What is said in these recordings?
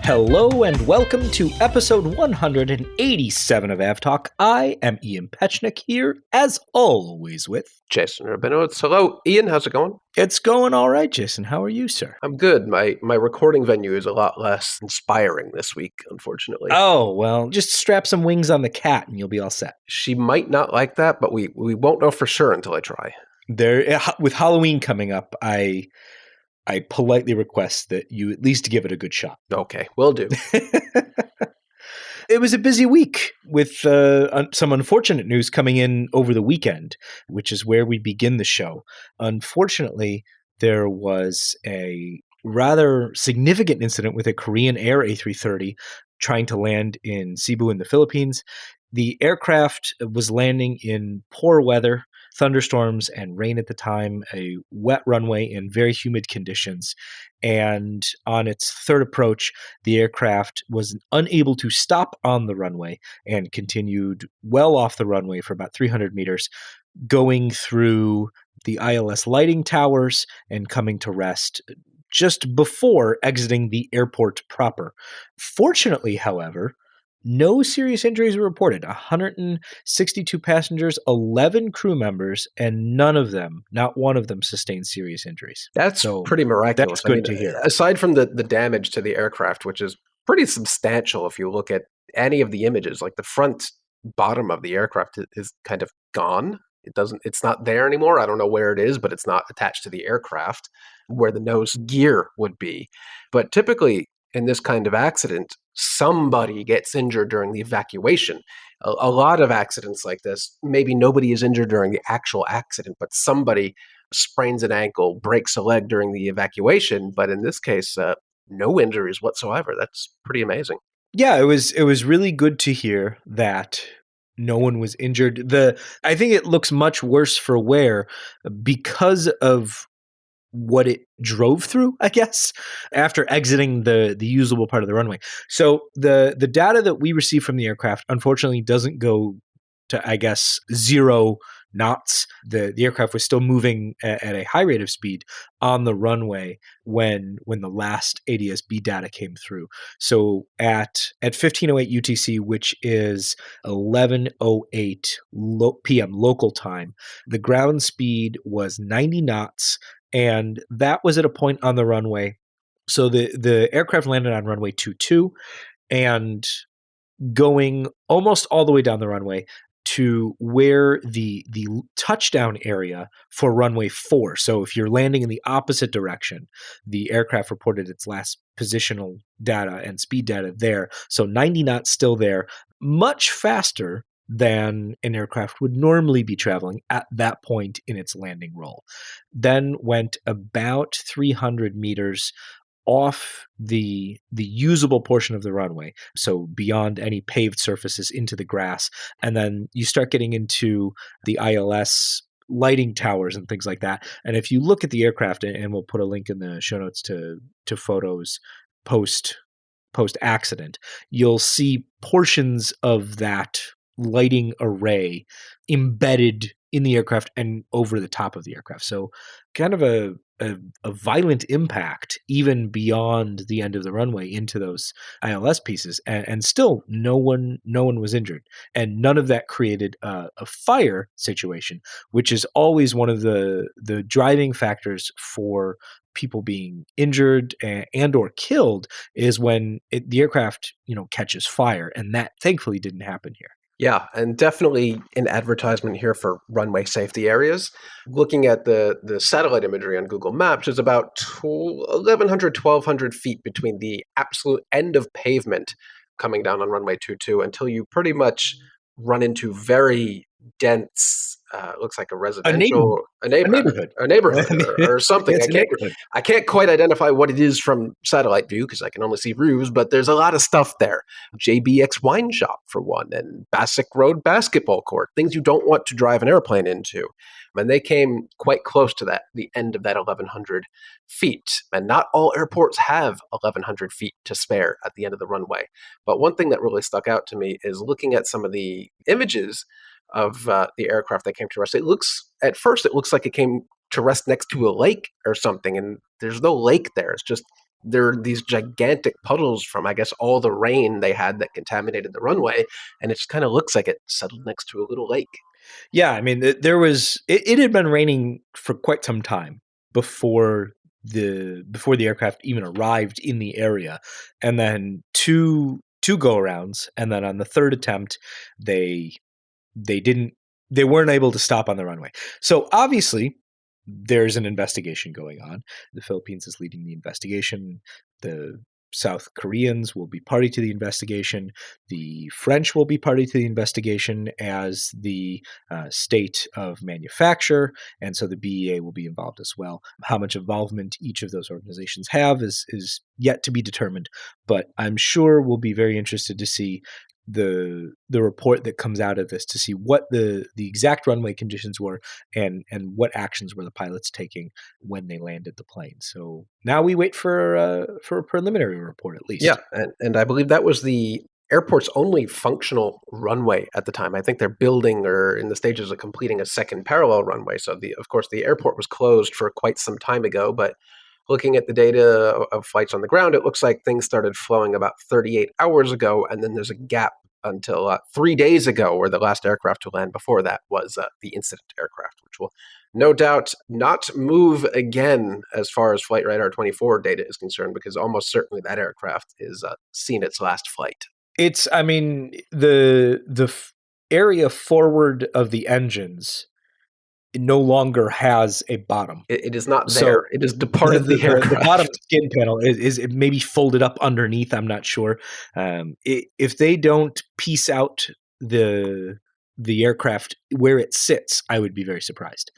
Hello and welcome to episode 187 of AvTalk. I am Ian Petchnick here, as always, with Jason Rabinowitz. Hello, Ian. How's it going? It's going all right, Jason. How are you, sir? I'm good. My recording venue is a lot less inspiring this week, unfortunately. Oh, well, just strap some wings on the cat and you'll be all set. She might not like that, but we won't know for sure until I try. With Halloween coming up, I politely request that you at least give it a good shot. Okay, will do. It was a busy week with some unfortunate news coming in over the weekend, which is where we begin the show. Unfortunately, there was a rather significant incident with a Korean Air A330 trying to land in Cebu in the Philippines. The aircraft was landing in poor weather, thunderstorms and rain at the time, a wet runway in very humid conditions. And on its third approach, the aircraft was unable to stop on the runway and continued well off the runway for about 300 meters, going through the ILS lighting towers and coming to rest just before exiting the airport proper. Fortunately, however, no serious injuries were reported. 162 passengers, 11 crew members, and not one of them sustained serious injuries. That's pretty miraculous. That's good to hear. Aside from the damage to the aircraft, which is pretty substantial if you look at any of the images, like the front bottom of the aircraft is kind of gone. It's not there anymore. I don't know where it is, but it's not attached to the aircraft where the nose gear would be. But typically in this kind of accident, somebody gets injured during the evacuation. A lot of accidents like this, maybe nobody is injured during the actual accident, but somebody sprains an ankle, breaks a leg during the evacuation. But in this case, no injuries whatsoever. That's pretty amazing. Yeah, it was really good to hear that no one was injured. I think it looks much worse for wear because of what it drove through, I guess, after exiting the usable part of the runway. So the data that we receive from the aircraft, unfortunately, doesn't go to, I guess, 0 knots. The aircraft was still moving at a high rate of speed on the runway when the last ADS-B data came through. So at 15:08 UTC, which is 11:08 p.m. local time, the ground speed was 90 knots. And that was at a point on the runway. So the aircraft landed on runway 22 and going almost all the way down the runway to where the touchdown area for runway 4. So if you're landing in the opposite direction, the aircraft reported its last positional data and speed data there. So 90 knots still there, much faster than an aircraft would normally be traveling at that point in its landing roll. Then went about 300 meters off the usable portion of the runway, so beyond any paved surfaces into the grass. And then you start getting into the ILS lighting towers and things like that. And if you look at the aircraft, and we'll put a link in the show notes to photos post accident, you'll see portions of that lighting array embedded in the aircraft and over the top of the aircraft. So kind of a violent impact even beyond the end of the runway into those ILS pieces, and still no one was injured, and none of that created a fire situation, which is always one of the driving factors for people being injured and or killed, is when the aircraft catches fire, and that thankfully didn't happen here. Yeah, and definitely an advertisement here for runway safety areas. Looking at the satellite imagery on Google Maps, there's about 1,100, 1,200 feet between the absolute end of pavement coming down on runway 22 until you pretty much run into very dense, looks like a residential, a neighborhood or something. I can't quite identify what it is from satellite view because I can only see roofs, but there's a lot of stuff there. JBX wine shop for one, and Bassick Road basketball court, things you don't want to drive an airplane into. And they came quite close to the end of that 1,100 feet. And not all airports have 1,100 feet to spare at the end of the runway. But one thing that really stuck out to me is looking at some of the images of the aircraft that came to rest. At first it looks like it came to rest next to a lake or something, and there's no lake there. It's just there are these gigantic puddles from, I guess, all the rain they had that contaminated the runway, and it just kind of looks like it settled next to a little lake. Yeah, I mean, it had been raining for quite some time before the aircraft even arrived in the area, and then two go arounds, and then on the third attempt, they they didn't they weren't able to stop on the runway. So obviously, there's an investigation going on. The Philippines is leading the investigation. The South Koreans will be party to the investigation. The French will be party to the investigation as the state of manufacture, and so the BEA will be involved as well. How much involvement each of those organizations have is yet to be determined, but I'm sure we'll be very interested to see the report that comes out of this, to see what the exact runway conditions were and what actions were the pilots taking when they landed the plane. So now we wait for a preliminary report at least. Yeah, and I believe that was the airport's only functional runway at the time. I think they're building or in the stages of completing a second parallel runway. So of course the airport was closed for quite some time ago, but looking at the data of flights on the ground, it looks like things started flowing about 38 hours ago, and then there's a gap until 3 days ago, where the last aircraft to land before that was the incident aircraft, which will no doubt not move again as far as Flight Radar 24 data is concerned, because almost certainly that aircraft is seen its last flight. I mean, the area forward of the engines no longer has a bottom. It is not there. It is departed the aircraft. The bottom skin panel is maybe folded up underneath. I'm not sure. If they don't piece out the aircraft where it sits, I would be very surprised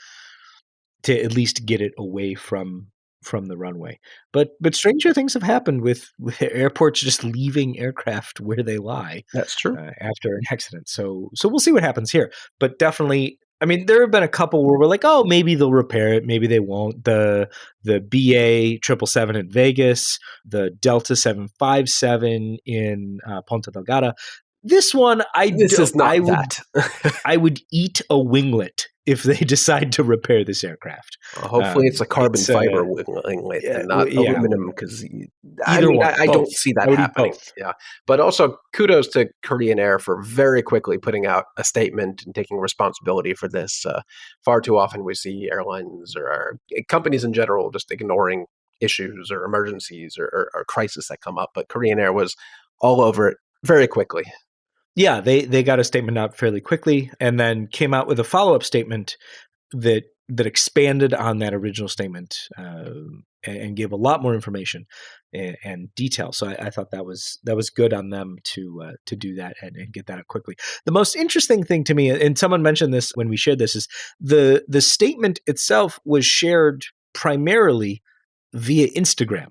to at least get it away from the runway. But stranger things have happened with airports just leaving aircraft where they lie. That's true. After an accident. So we'll see what happens here. But definitely, I mean, there have been a couple where we're like, oh, maybe they'll repair it, maybe they won't. The BA 777 in Vegas, the Delta 757 in Ponta Delgada. This one, is not that. I would eat a winglet if they decide to repair this aircraft. Hopefully it's a carbon fiber winglet and not aluminum, because I don't see that happening. Yeah, but also kudos to Korean Air for very quickly putting out a statement and taking responsibility for this. Far too often we see airlines or companies in general just ignoring issues or emergencies or crises that come up, but Korean Air was all over it very quickly. Yeah, they got a statement out fairly quickly and then came out with a follow-up statement that expanded on that original statement and gave a lot more information and detail. So I thought that was good on them to do that and get that out quickly. The most interesting thing to me, and someone mentioned this when we shared this, is the statement itself was shared primarily via Instagram.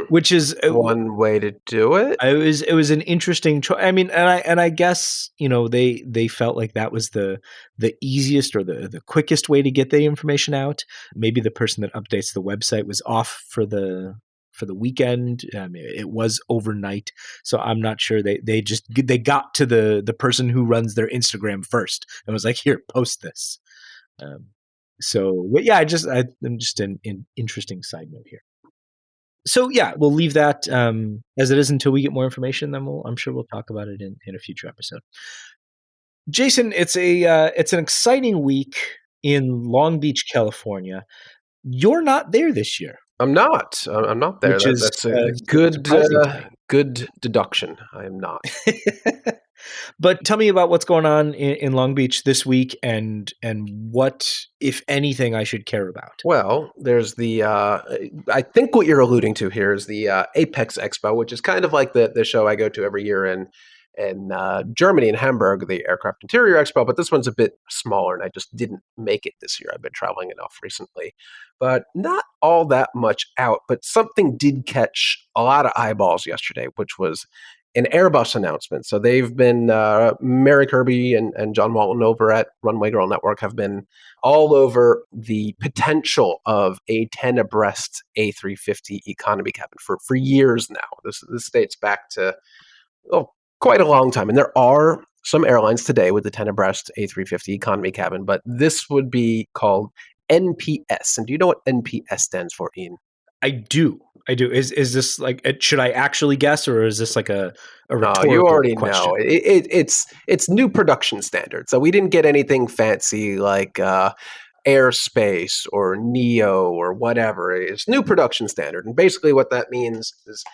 Which is one way to do it. It was an interesting choice. I mean, and I guess, you know, they felt like that was the easiest or the quickest way to get the information out. Maybe the person that updates the website was off for the weekend. It was overnight, so I'm not sure they got to the person who runs their Instagram first and was like, here, post this. So, but yeah, I'm just an interesting side note here. So yeah, we'll leave that as it is until we get more information. Then I'm sure we'll talk about it in a future episode. Jason, it's an exciting week in Long Beach, California. You're not there this year. I'm not. I'm not there. That's a good deduction. I am not. But tell me about what's going on in Long Beach this week and what, if anything, I should care about. Well, there's the I think what you're alluding to here is the Apex Expo, which is kind of like the show I go to every year in Germany, in Hamburg, the Aircraft Interior Expo. But this one's a bit smaller, and I just didn't make it this year. I've been traveling enough recently, but not all that much out. But something did catch a lot of eyeballs yesterday, which was an Airbus announcement. So they've been, Mary Kirby and John Walton over at Runway Girl Network have been all over the potential of a 10 abreast A350 economy cabin for years now. This dates back to quite a long time. And there are some airlines today with the 10 abreast A350 economy cabin, but this would be called NPS. And do you know what NPS stands for, Ian? I do. I do. Is this like, should I actually guess, or is this like a No, you rhetorical already question? know. It's new production standard. So we didn't get anything fancy like airspace or neo or whatever. It's new production standard, and basically what that means is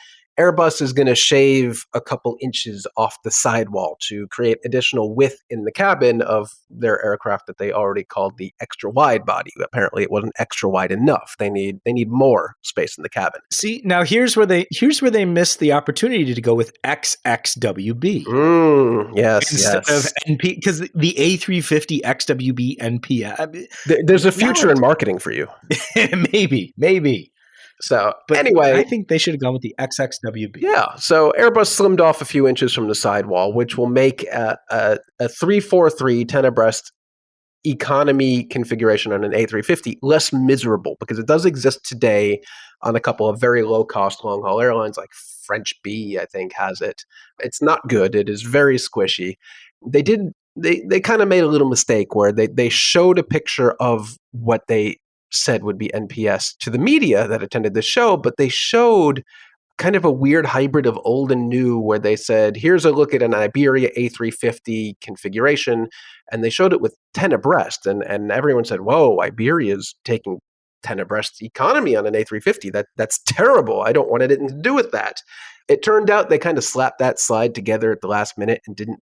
Airbus is going to shave a couple inches off the sidewall to create additional width in the cabin of their aircraft that they already called the extra wide body. Apparently, it wasn't extra wide enough. They need more space in the cabin. See, now here's where they missed the opportunity to go with XXWB Yes, instead of yes. NP, because the A350 XWB NP. There's a Now future in marketing for you. maybe, So but I anyway, think they should have gone with the XXWB. yeah. So Airbus slimmed off a few inches from the sidewall, which will make a 343 10 abreast economy configuration on an A350 less miserable because it does exist today on a couple of very low cost long haul airlines like French B, I think, has it. It's not good. It is very squishy. They kind of made a little mistake where they showed a picture of what they said would be NPS to the media that attended the show, but they showed kind of a weird hybrid of old and new where they said, here's a look at an Iberia A350 configuration. And they showed it with 10 abreast. And everyone said, whoa, Iberia's taking 10 abreast economy on an A350. That's terrible. I don't want anything to do with that. It turned out they kind of slapped that slide together at the last minute and didn't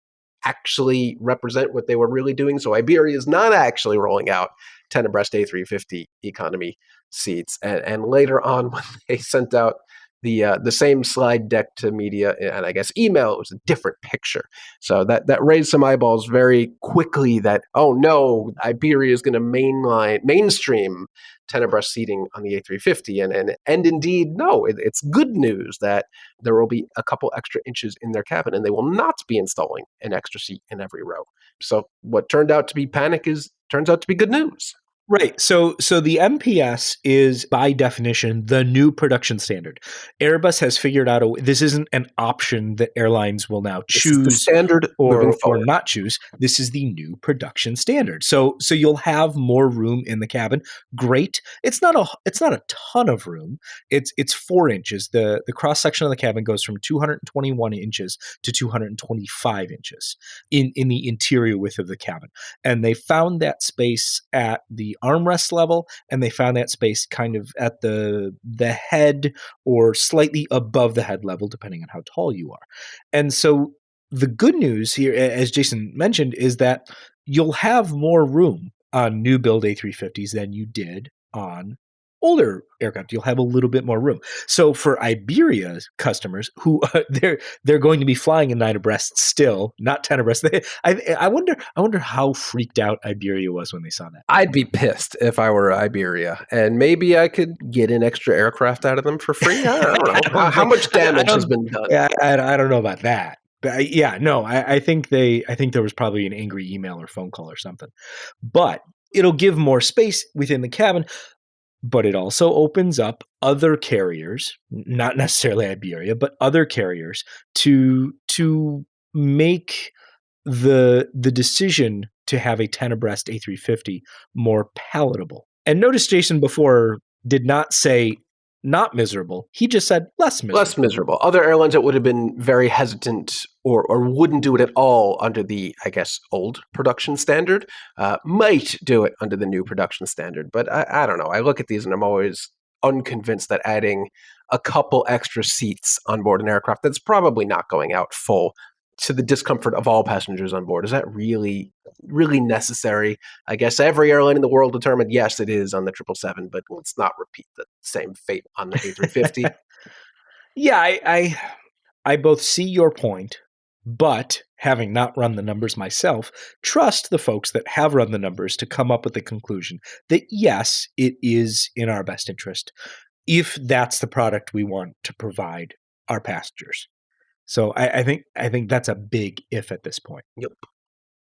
actually represent what they were really doing. So Iberia is not actually rolling out 10 abreast A350 economy seats. And later on, when they sent out the same slide deck to media and I guess email, it was a different picture. So that raised some eyeballs very quickly that, oh no, Iberia is going to mainstream 10 abreast seating on the A350. And indeed, no, it's good news that there will be a couple extra inches in their cabin and they will not be installing an extra seat in every row. So what turned out to be panic turns out to be good news. Right. So the MPS is by definition the new production standard. Airbus has figured out this isn't an option that airlines will now This is the choose standard moving or forward. not choose. This is the new production standard. So you'll have more room in the cabin. Great. It's not a ton of room. It's 4 inches. The cross section of the cabin goes from 221 inches to 225 inches in the interior width of the cabin. And they found that space at the armrest level, and they found that space kind of at the head or slightly above the head level, depending on how tall you are. And so the good news here, as Jason mentioned, is that you'll have more room on new build A350s than you did on older aircraft. You'll have a little bit more room. So for Iberia's customers, who they're going to be flying in 9 abreast still, not 10 abreast. I wonder how freaked out Iberia was when they saw that. I'd be pissed if I were Iberia, and maybe I could get an extra aircraft out of them for free. I don't know. How much damage has been done? Yeah, I don't know about that. But yeah, no, I think there was probably an angry email or phone call or something. But it'll give more space within the cabin. But it also opens up other carriers, not necessarily Iberia, but other carriers to make the decision to have a 10 abreast A350 more palatable. And notice Jason before did not say not miserable. He just said less miserable. Less miserable. Other airlines that would have been very hesitant or wouldn't do it at all under the, I guess, old production standard might do it under the new production standard. But I don't know. I look at these and I'm always unconvinced that adding a couple extra seats on board an aircraft that's probably not going out full to the discomfort of all passengers on board. Is that really, really necessary? I guess every airline in the world determined, yes, it is on the 777, but let's not repeat the same fate on the A350. Yeah, I both see your point, but having not run the numbers myself, trust the folks that have run the numbers to come up with the conclusion that yes, it is in our best interest if that's the product we want to provide our passengers. So I think that's a big if at this point. Yep.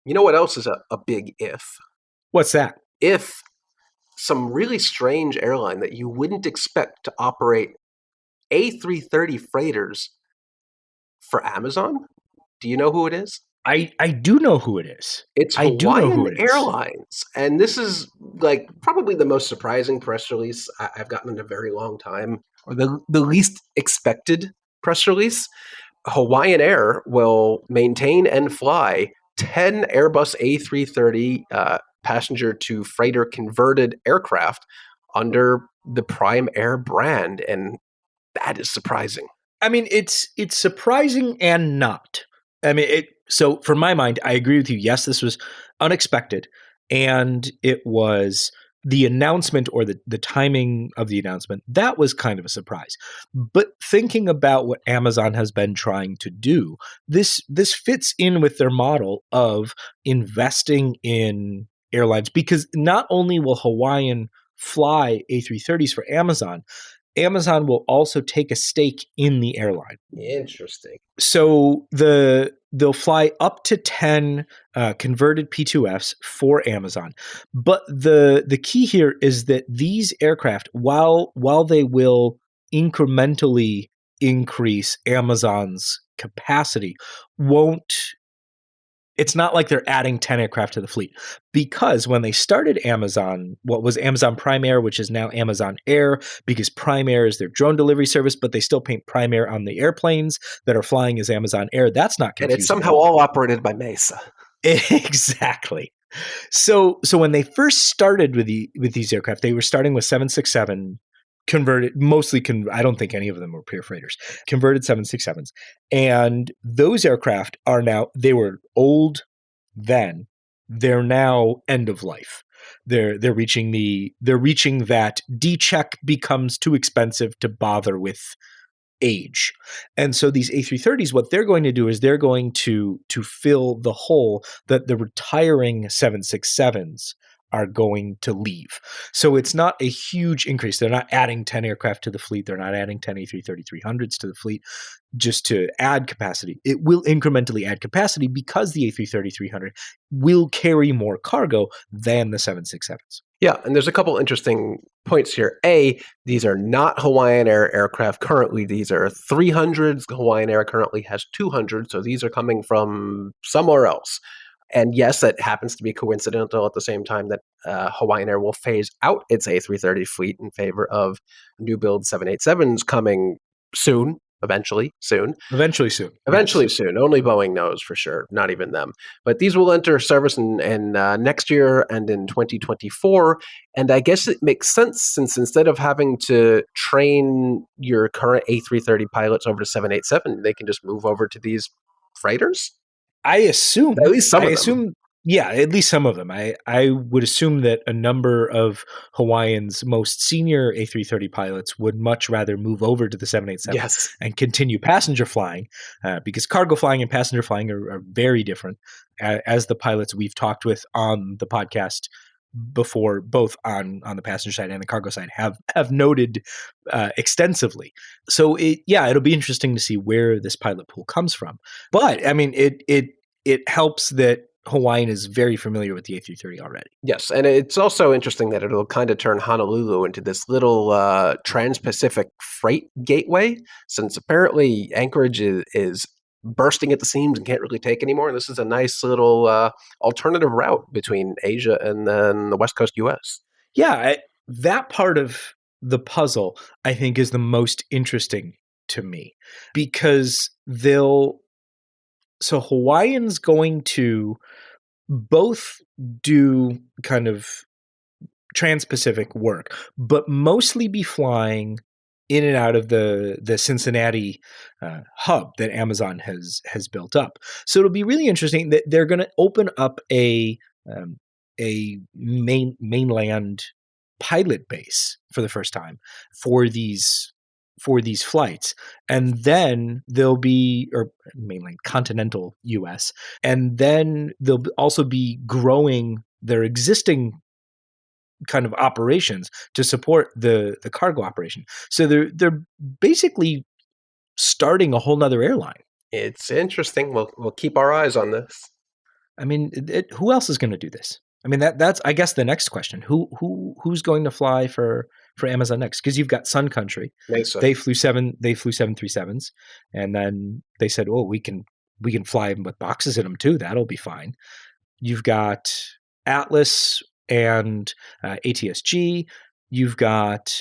You know what else is a big if? What's that? If some really strange airline that you wouldn't expect to operate A330 freighters for Amazon, do you know who it is? I do know who it is. It's I do know Hawaiian who it is. Airlines. And this is like probably the most surprising press release I've gotten in a very long time, or the least expected press release. Hawaiian Air will maintain and fly 10 Airbus A330 passenger to freighter converted aircraft under the Prime Air brand. And that is surprising. I mean, it's surprising and not. I mean, so from my mind, I agree with you. Yes, this was unexpected, and it was the announcement or the timing of the announcement that was kind of a surprise. But thinking about what Amazon has been trying to do, this fits in with their model of investing in airlines, because not only will Hawaiian fly A330s for Amazon, Amazon will also take a stake in the airline. Interesting. So they'll fly up to 10 converted P2Fs for Amazon. But the key here is that these aircraft, while they will incrementally increase Amazon's capacity, won't it's not like they're adding 10 aircraft to the fleet, because when they started Amazon, what was Amazon Prime Air, which is now Amazon Air, because Prime Air is their drone delivery service, but they still paint Prime Air on the airplanes that are flying as Amazon Air. That's not And confusing. it's somehow all operated by Mesa. Exactly. So when they first started with these aircraft, they were starting with 767 converted, I don't think any of them were pure freighters, converted 767s. And those aircraft they were old then, they're now end of life. They're reaching that D-check becomes too expensive to bother with age. And so these A330s, what they're going to do is they're going to fill the hole that the retiring 767s are going to leave. So it's not a huge increase. They're not adding 10 aircraft to the fleet. They're not adding 10 A330-300s to the fleet just to add capacity. It will incrementally add capacity because the A330-300 will carry more cargo than the 767s. Yeah, and there's a couple interesting points here. A, these are not Hawaiian Air aircraft currently. These are 300s. Hawaiian Air currently has 200, so these are coming from somewhere else. And yes, it happens to be coincidental at the same time that Hawaiian Air will phase out its A330 fleet in favor of new build 787s coming soon, eventually soon. Eventually soon. Eventually Yes. soon. Only Boeing knows for sure, not even them. But these will enter service in next year and in 2024. And I guess it makes sense, since instead of having to train your current A330 pilots over to 787, they can just move over to these freighters. I assume, At least some of them. yeah, at least some of them. I would assume that a number of Hawaiian's most senior A330 pilots would much rather move over to the 787 Yes. and continue passenger flying, because cargo flying and passenger flying are very different, as the pilots we've talked with on the podcast before, both on the passenger side and the cargo side, have noted extensively. So it'll be interesting to see where this pilot pool comes from. But I mean, it helps that Hawaiian is very familiar with the A330 already. Yes, and it's also interesting that it'll kind of turn Honolulu into this little trans-Pacific freight gateway, since apparently Anchorage is bursting at the seams and can't really take anymore. And this is a nice little alternative route between Asia and then the West Coast U.S. Yeah, that part of the puzzle, I think, is the most interesting to me, because Hawaiian's going to both do kind of trans-Pacific work, but mostly be flying in and out of the Cincinnati hub that Amazon has built up. So it'll be really interesting that they're going to open up a mainland pilot base for the first time for these flights, and then they'll be, or mainland continental US, and then they'll also be growing their existing kind of operations to support the cargo operation. So they're basically starting a whole nother airline. It's interesting. We'll keep our eyes on this. I mean, who else is going to do this? I mean, that's I guess the next question. Who's going to fly for Amazon next? Because you've got Sun Country. Mesa. They flew 737s, and then they said, "Oh, we can We can fly them with boxes in them too. That'll be fine. You've got Atlas and ATSG. You've got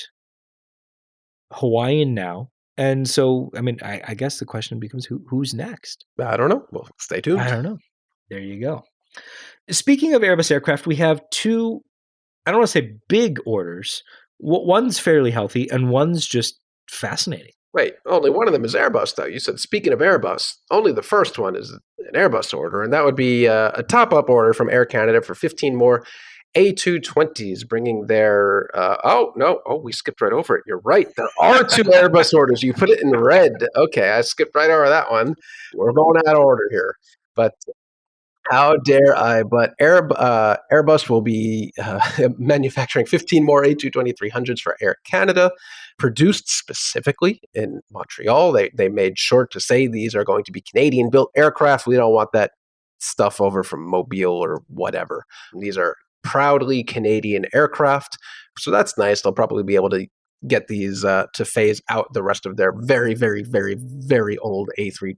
Hawaiian now. And so, I mean, I guess the question becomes who's next? I don't know. Well, stay tuned. I don't know. There you go. Speaking of Airbus aircraft, we have two, I don't want to say big orders. One's fairly healthy and one's just fascinating. Wait, only one of them is Airbus, though. You said, speaking of Airbus, only the first one is an Airbus order, and that would be a top-up order from Air Canada for 15 more A220s, bringing their... we skipped right over it. You're right. There are two Airbus orders. You put it in red. Okay, I skipped right over that one. We're going out of order here. But how dare I? But Airbus will be manufacturing 15 more A220-300s for Air Canada, produced specifically in Montreal. They made sure to say these are going to be Canadian-built aircraft. We don't want that stuff over from Mobile or whatever. These are proudly Canadian aircraft, so that's nice. They'll probably be able to get these to phase out the rest of their very, very, very, very old A320,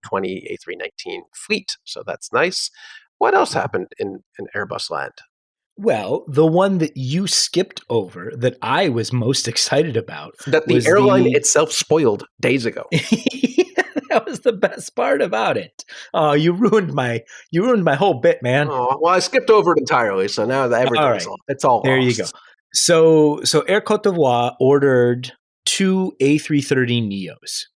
A319 fleet. So that's nice. What else happened in Airbus land? Well, the one that you skipped over that I was most excited about, that the airline itself spoiled days ago. That was the best part about it. Oh, you ruined my whole bit, man. Oh, well, I skipped over it entirely, so now everything's it's all there. Lost. You go. So Air Cote d'Ivoire ordered 2 A330 Neos,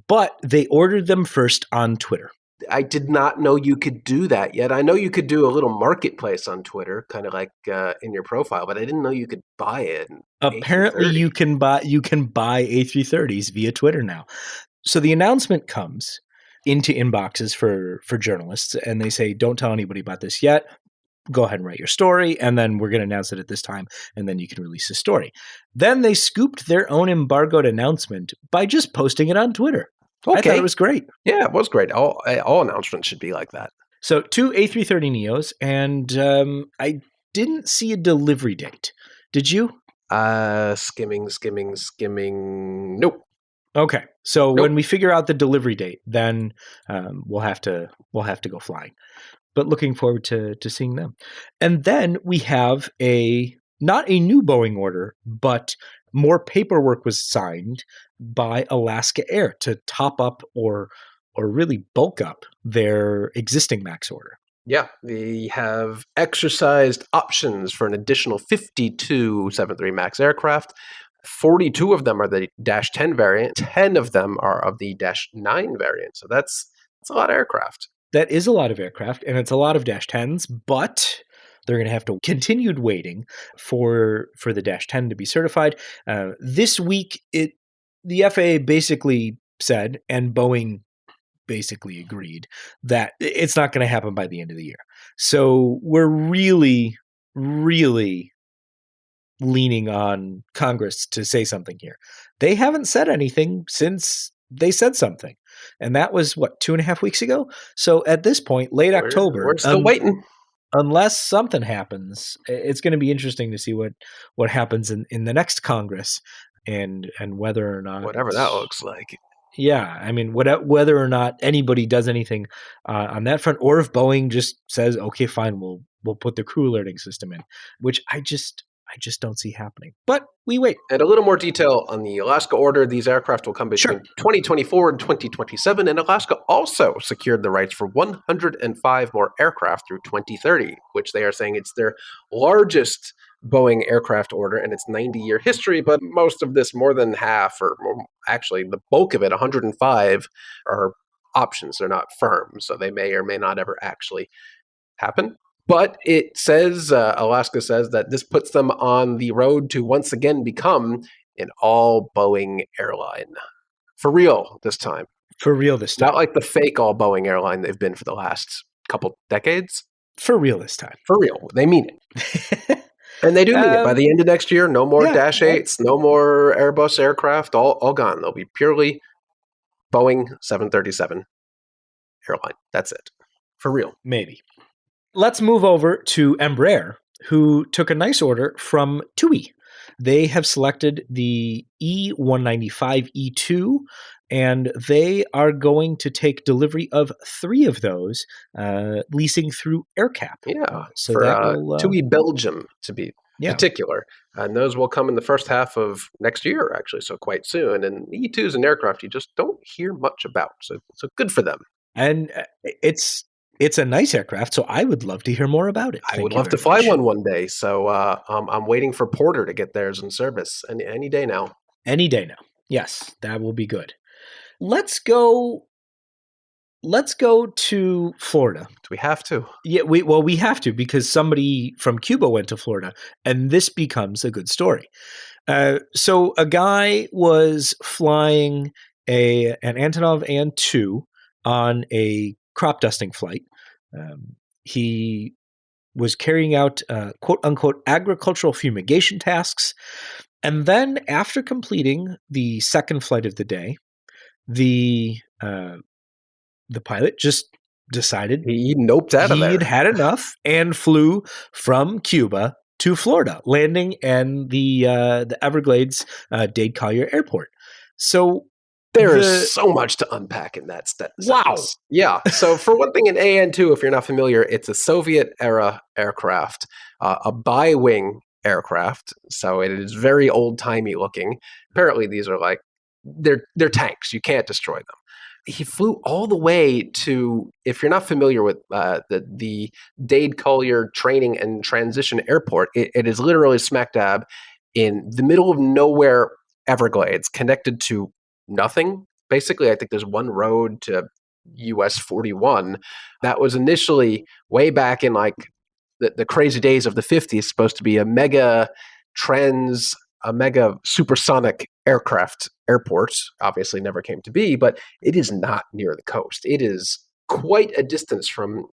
but they ordered them first on Twitter. I did not know you could do that yet. I know you could do a little marketplace on Twitter, kind of like in your profile, but I didn't know you could buy it. Apparently, you can buy A330s via Twitter now. So the announcement comes into inboxes for journalists, and they say, "Don't tell anybody about this yet. Go ahead and write your story, and then we're going to announce it at this time, and then you can release the story." Then they scooped their own embargoed announcement by just posting it on Twitter. Okay. I thought it was great. Yeah, it was great. All announcements should be like that. So 2 A330 Neos, and I didn't see a delivery date. Did you? Skimming. Nope. Okay. So when we figure out the delivery date, then we'll have to go flying. But looking forward to seeing them. And then we have not a new Boeing order, but more paperwork was signed by Alaska Air to top up or really bulk up their existing MAX order. Yeah, they have exercised options for an additional 52 737 MAX aircraft. 42 of them are the -10 variant. 10 of them are of the -9 variant. So that's a lot of aircraft. That is a lot of aircraft, and it's a lot of -10s, but they're going to have to continued waiting for the -10 to be certified. This week, the FAA basically said, and Boeing basically agreed, that it's not going to happen by the end of the year. So we're really, really leaning on Congress to say something here. They haven't said anything since they said something. And that was, 2.5 weeks ago? So at this point, late October. We're still waiting. Unless something happens, it's going to be interesting to see what happens in the next Congress and whether or not... Whatever that looks like. Yeah, I mean, whether or not anybody does anything on that front, or if Boeing just says, okay, fine, we'll put the crew alerting system in, which I just don't see happening. But we wait. And a little more detail on the Alaska order. These aircraft will come between 2024 and 2027, and Alaska also secured the rights for 105 more aircraft through 2030, which they are saying it's their largest Boeing aircraft order in its 90-year history, but most of this, more than half, or actually the bulk of it, 105, are options. They're not firm, so they may or may not ever actually happen. But it says, Alaska says that this puts them on the road to once again become an all Boeing airline. For real this time. For real this time. Not like the fake all Boeing airline they've been for the last couple decades. For real this time. For real. They mean it. And they do mean it. By the end of next year, no more -8s, no more Airbus aircraft, all gone. They'll be purely Boeing 737 airline. That's it. For real. Maybe. Let's move over to Embraer, who took a nice order from TUI. They have selected the E195 E2 and they are going to take delivery of 3 of those, leasing through AirCap. Yeah, So for that will, TUI Belgium to be yeah. particular. And those will come in the first half of next year, actually, so quite soon. And E2 is an aircraft you just don't hear much about. So good for them. And it's a nice aircraft, so I would love to hear more about it. I Thank would you love to very fly much. one day. So I'm waiting for Porter to get theirs in service any day now. Any day now. Yes, that will be good. Let's go to Florida. Do we have to? Yeah, we have to, because somebody from Cuba went to Florida, and this becomes a good story. So a guy was flying an Antonov An-2 on a crop dusting flight. He was carrying out quote unquote agricultural fumigation tasks, and then after completing the second flight of the day, the pilot just decided He noped out of he there. had enough and flew from Cuba to Florida, landing in the Everglades Dade Collier Airport. So There is so much to unpack in that sentence. Wow. Yeah. So for one thing, an AN-2, if you're not familiar, it's a Soviet-era aircraft, a bi-wing aircraft. So it is very old-timey looking. Apparently, these are like they're tanks. You can't destroy them. He flew all the way to, if you're not familiar with the Dade Collier Training and Transition Airport, it is literally smack dab in the middle of nowhere, Everglades, connected to nothing. Basically, I think there's one road to US 41 that was initially way back in like the crazy days of the 50s supposed to be a mega supersonic aircraft airport. Obviously never came to be, but it is not near the coast. It is quite a distance from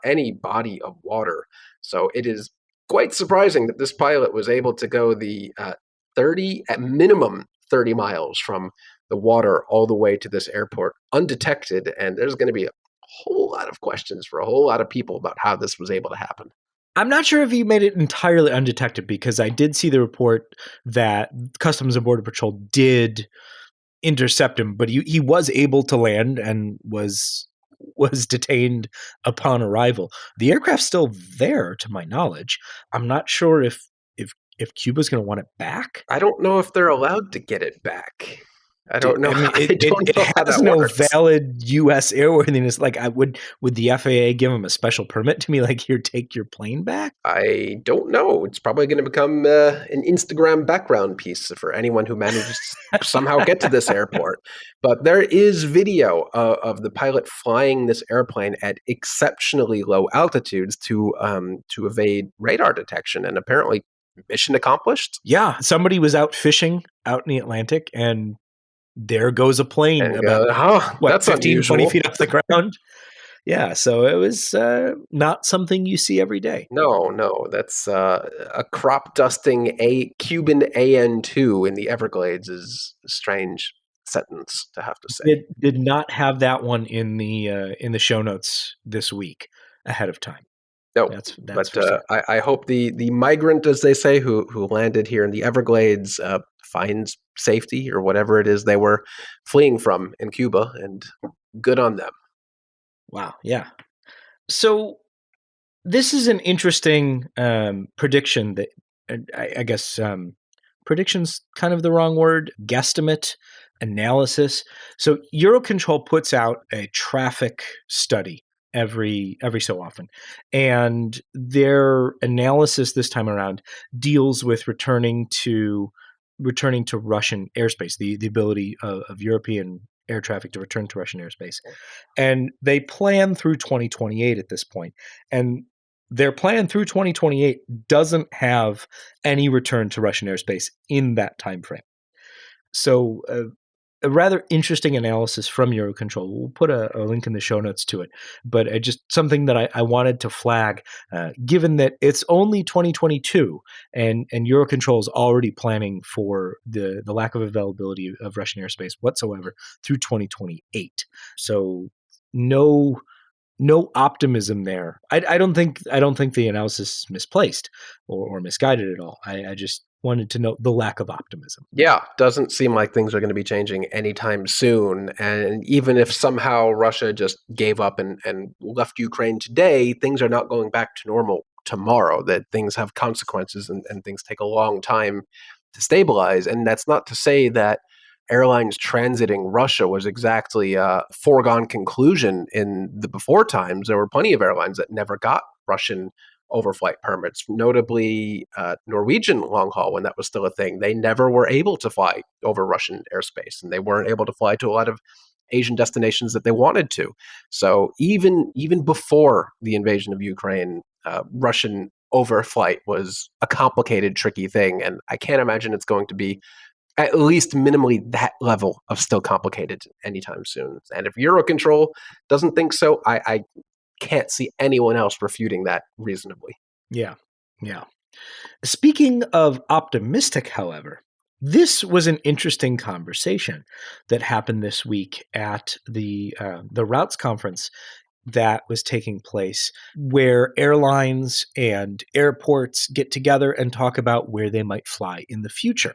any body of water. So it is quite surprising that this pilot was able to go the 30 at minimum 30 miles from the water all the way to this airport undetected. And there's going to be a whole lot of questions for a whole lot of people about how this was able to happen. I'm not sure if he made it entirely undetected, because I did see the report that Customs and Border Patrol did intercept him, but he was able to land and was detained upon arrival. The aircraft's still there, to my knowledge. I'm not sure if Cuba's going to want it back. I don't know if they're allowed to get it back. I don't know. I mean, it has no valid U.S. airworthiness. Like, would the FAA give him a special permit to be like, here, take your plane back? I don't know. It's probably going to become an Instagram background piece for anyone who manages to somehow get to this airport. But there is video of the pilot flying this airplane at exceptionally low altitudes to evade radar detection, and apparently mission accomplished. Yeah, somebody was out fishing out in the Atlantic, and there goes a plane about that's 15, unusual. 20 feet off the ground. Yeah, so it was not something you see every day. No, that's a crop dusting a Cuban AN-2 in the Everglades is a strange sentence to have to say. It did not have that one in the show notes this week ahead of time. No, that's but I hope the migrant, as they say, who landed here in the Everglades finds safety or whatever it is they were fleeing from in Cuba, and good on them. Wow, yeah. So this is an interesting prediction that I guess prediction's kind of the wrong word. Guesstimate, analysis. So Eurocontrol puts out a traffic study every so often, and their analysis this time around deals with returning to Russian airspace, the ability of European air traffic to return to Russian airspace. And they plan through 2028 at this point. And their plan through 2028 doesn't have any return to Russian airspace in that time frame. So a rather interesting analysis from Eurocontrol. We'll put a link in the show notes to it, but just something that I wanted to flag, given that it's only 2022 and Eurocontrol is already planning for the lack of availability of Russian airspace whatsoever through 2028. So no optimism there. I don't think the analysis is misplaced or misguided at all. I just wanted to note the lack of optimism. Yeah, doesn't seem like things are going to be changing anytime soon. And even if somehow Russia just gave up and left Ukraine today, things are not going back to normal tomorrow, that things have consequences and things take a long time to stabilize. And that's not to say that airlines transiting Russia was exactly a foregone conclusion in the before times. There were plenty of airlines that never got Russian overflight permits, notably Norwegian long haul when that was still a thing. They never were able to fly over Russian airspace, and they weren't able to fly to a lot of Asian destinations that they wanted to. So even before the invasion of Ukraine, Russian overflight was a complicated, tricky thing, and I can't imagine it's going to be at least minimally that level of still complicated anytime soon. And if Eurocontrol doesn't think so, I can't see anyone else refuting that reasonably. Yeah. Speaking of optimistic, however, this was an interesting conversation that happened this week at the routes conference that was taking place, where airlines and airports get together and talk about where they might fly in the future.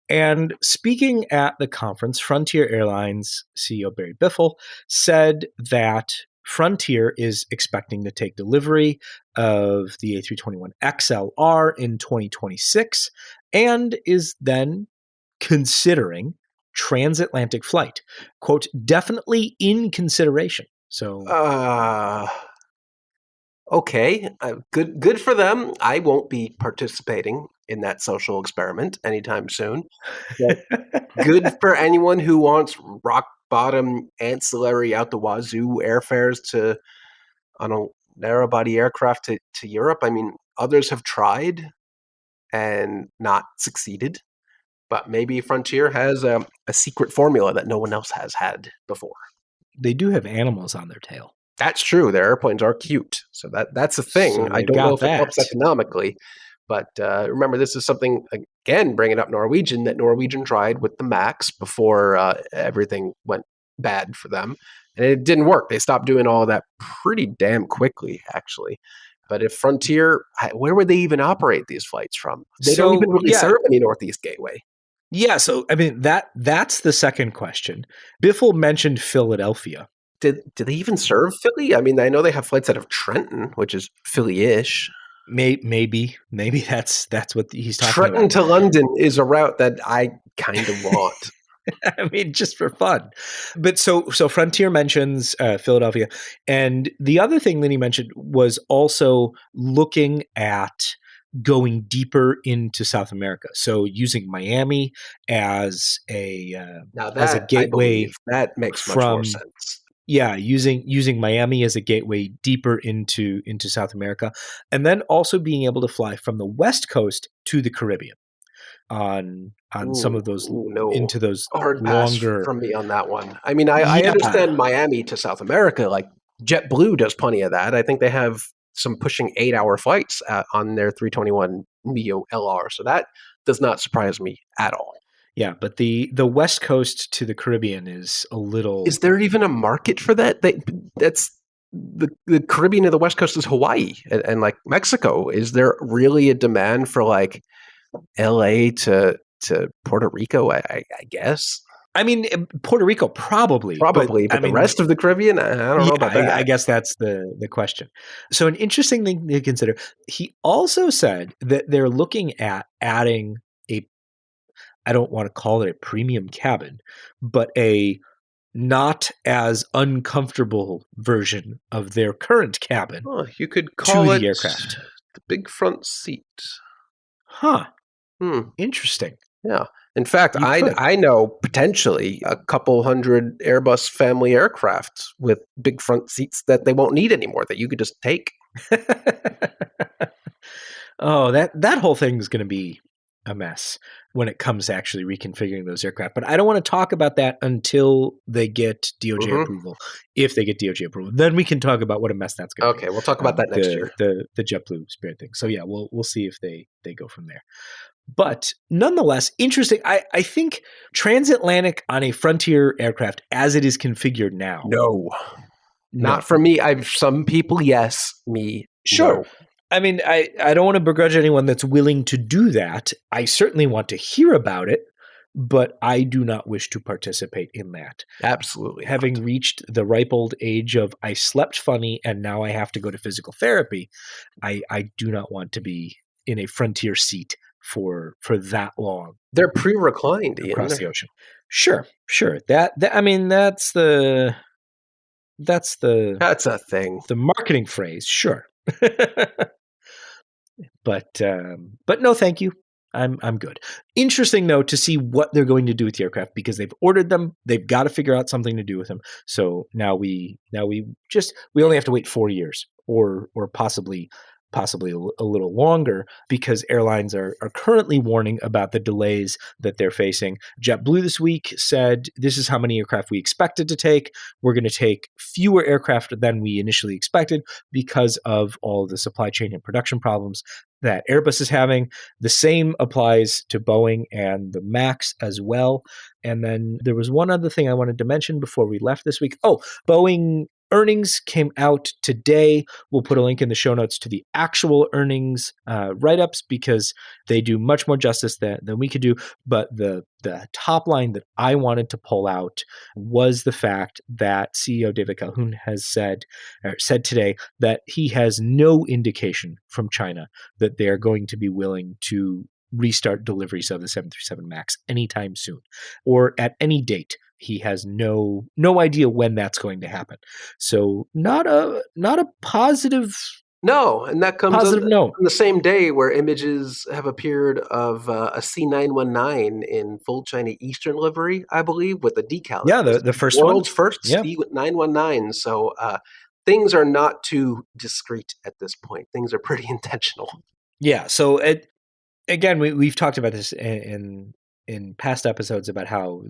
And speaking at the conference, Frontier Airlines CEO Barry Biffle said that Frontier is expecting to take delivery of the A321XLR in 2026 and is then considering transatlantic flight. Quote, definitely in consideration. So, okay, good for them. I won't be participating in that social experiment anytime soon. But good for anyone who wants rock bottom ancillary out the wazoo airfares to on a narrow body aircraft to Europe. I mean, others have tried and not succeeded, but maybe Frontier has a secret formula that no one else has had before. They do have animals on their tail. That's true. Their airplanes are cute. So that's a thing. So I don't know if it helps economically. But remember, this is something, again, bringing up Norwegian, that Norwegian tried with the MAX before everything went bad for them. And it didn't work. They stopped doing all of that pretty damn quickly, actually. But if Frontier, where would they even operate these flights from? They don't even really serve any Northeast Gateway. Yeah, so I mean that's the second question. Biffle mentioned Philadelphia. Did they even serve Philly? I mean, I know they have flights out of Trenton, which is Philly-ish. Maybe that's what he's talking Trenton about. to London is a route that I kind of want. I mean, just for fun. But so Frontier mentions Philadelphia, and the other thing that he mentioned was also looking at going deeper into South America. So using Miami as a gateway. That makes much more sense. Yeah, using Miami as a gateway deeper into South America, and then also being able to fly from the West Coast to the Caribbean on some of those into those hard longer. Pass from me on that one. I mean, I understand Miami to South America, like JetBlue does plenty of that. I think they have some pushing 8-hour flights on their 321 Neo LR, so that does not surprise me at all. Yeah, but the West Coast to the Caribbean is a little. Is there even a market for that? That's the Caribbean to the West Coast is Hawaii and like Mexico. Is there really a demand for like LA to Puerto Rico? I guess. I mean, Puerto Rico probably, but the rest of the Caribbean, I don't know about that. I guess that's the question. So an interesting thing to consider. He also said that they're looking at adding I don't want to call it a premium cabin, but a not as uncomfortable version of their current cabin. Oh, you could call it the aircraft. The big front seat. Huh. Interesting. Yeah. In fact, I know potentially a couple hundred Airbus family aircraft with big front seats that they won't need anymore, that you could just take. Oh, that whole thing is going to be a mess when it comes to actually reconfiguring those aircraft. But I don't want to talk about that until they get DOJ approval. If they get DOJ approval, then we can talk about what a mess that's going to be. Okay, we'll talk about that next year. The JetBlue Spirit thing. So yeah, we'll see if they go from there. But nonetheless, interesting. I think transatlantic on a Frontier aircraft as it is configured now. No. Not for me. Some people, yes. Me, sure. No. I mean, I don't want to begrudge anyone that's willing to do that. I certainly want to hear about it, but I do not wish to participate in that. Absolutely. Having reached the ripe old age of I slept funny and now I have to go to physical therapy, I do not want to be in a frontier seat for that long. They're pre-reclined, Ian. Across the ocean. Sure. That I mean, that's a thing. The marketing phrase, sure. But no, thank you. I'm good. Interesting though to see what they're going to do with the aircraft because they've ordered them. They've got to figure out something to do with them. So now we only have to wait 4 years or possibly a little longer because airlines are currently warning about the delays that they're facing. JetBlue this week said, this is how many aircraft we expected to take. We're going to take fewer aircraft than we initially expected because of all the supply chain and production problems that Airbus is having. The same applies to Boeing and the MAX as well. And then there was one other thing I wanted to mention before we left this week. Oh, Boeing earnings came out today. We'll put a link in the show notes to the actual earnings write-ups because they do much more justice than we could do. But the top line that I wanted to pull out was the fact that CEO David Calhoun has said today that he has no indication from China that they're going to be willing to restart deliveries of the 737 MAX anytime soon or at any date. He has no idea when that's going to happen. So not a positive. No, and that comes positive on the same day where images have appeared of a C919 in full China Eastern livery, I believe, with a decal. Yeah, the first world's one. first C919. So things are not too discreet at this point. Things are pretty intentional. Yeah. So again, we've talked about this in past episodes about how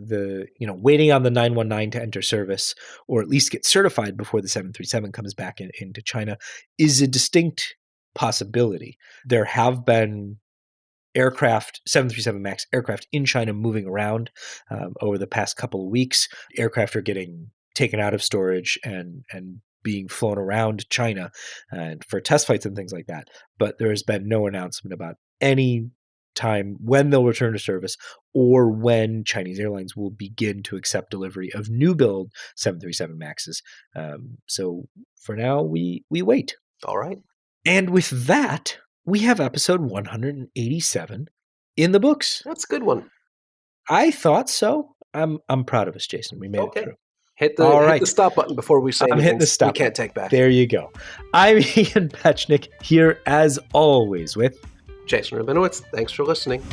waiting on the 919 to enter service or at least get certified before the 737 comes back into China is a distinct possibility. There have been 737 MAX aircraft in China moving around over the past couple of weeks. Aircraft are getting taken out of storage and being flown around China and for test flights and things like that. But there has been no announcement about any time when they'll return to service or when Chinese airlines will begin to accept delivery of new build 737 MAXs. So for now, we wait. All right. And with that, we have episode 187 in the books. That's a good one. I thought so. I'm proud of us, Jason. We made it through. Hit the stop button before we say anything the stop we can't take back. There you go. I'm Ian Petchnick here as always with Jason Rabinowitz. Thanks for listening.